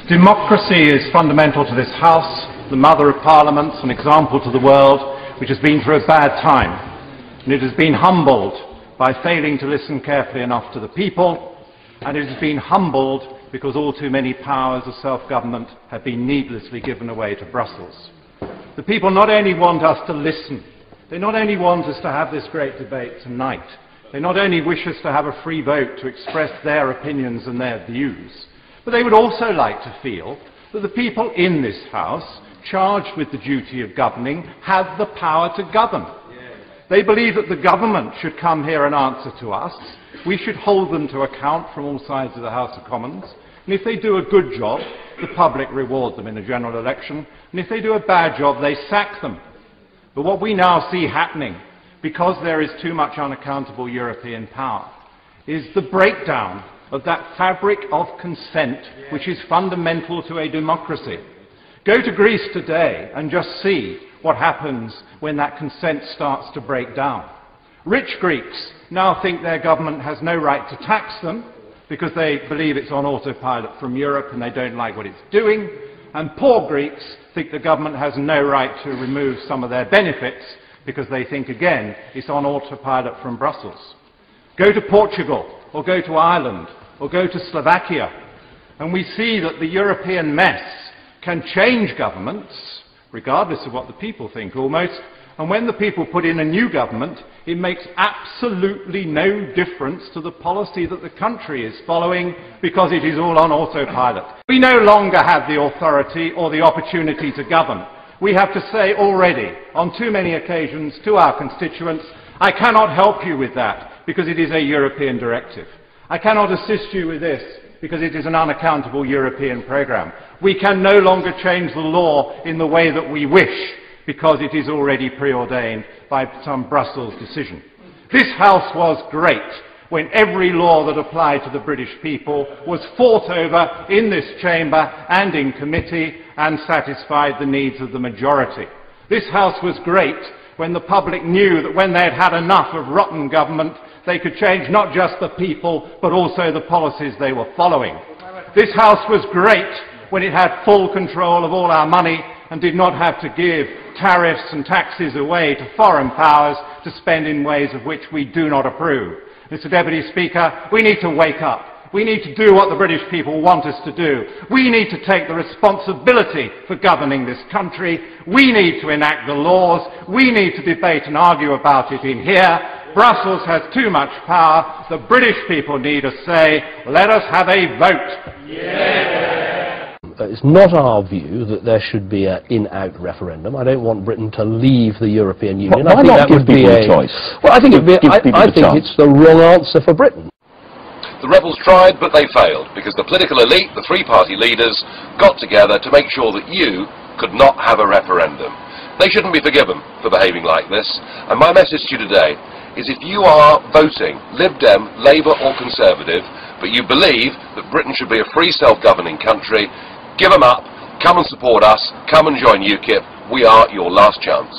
Democracy is fundamental to this House, the mother of parliaments, an example to the world, which has been through a bad time. And it has been humbled by failing to listen carefully enough to the people, and it has been humbled because all too many powers of self-government have been needlessly given away to Brussels. The people not only want us to listen, they not only want us to have this great debate tonight, they not only wish us to have a free vote to express their opinions and their views, but they would also like to feel that the people in this House, charged with the duty of governing, have the power to govern. They believe that the government should come here and answer to us. We should hold them to account from all sides of the House of Commons. And if they do a good job, the public reward them in a general election. And if they do a bad job, they sack them. But what we now see happening, because there is too much unaccountable European power, is the breakdown of that fabric of consent which is fundamental to a democracy. Go to Greece today and just see what happens when that consent starts to break down. Rich Greeks now think their government has no right to tax them because they believe it's on autopilot from Europe and they don't like what it's doing, and poor Greeks think the government has no right to remove some of their benefits because they think, again, it's on autopilot from Brussels. Go to Portugal, or go to Ireland, or go to Slovakia, and we see that the European mess can change governments, regardless of what the people think almost, and when the people put in a new government, it makes absolutely no difference to the policy that the country is following because it is all on autopilot. We no longer have the authority or the opportunity to govern. We have to say already, on too many occasions, to our constituents, I cannot help you with that because it is a European directive. I cannot assist you with this because it is an unaccountable European programme. We can no longer change the law in the way that we wish because it is already preordained by some Brussels decision. This House was great when every law that applied to the British people was fought over in this chamber and in committee and satisfied the needs of the majority. This House was great when the public knew that when they had had enough of rotten government, they could change not just the people, but also the policies they were following. This House was great when it had full control of all our money and did not have to give tariffs and taxes away to foreign powers to spend in ways of which we do not approve. Mr. Deputy Speaker, we need to wake up. We need to do what the British people want us to do. We need to take the responsibility for governing this country. We need to enact the laws. We need to debate and argue about it in here. Brussels has too much power. The British people need a say. Let us have a vote. Yeah. It's not our view that there should be an in-out referendum. I don't want Britain to leave the European Union. Why not give people a choice? Well, I think it's the wrong answer for Britain. The rebels tried, but they failed, because the political elite, the three-party leaders, got together to make sure that you could not have a referendum. They shouldn't be forgiven for behaving like this, and my message to you today is if you are voting Lib Dem, Labour or Conservative, but you believe that Britain should be a free self-governing country, give them up, come and support us, come and join UKIP. We are your last chance.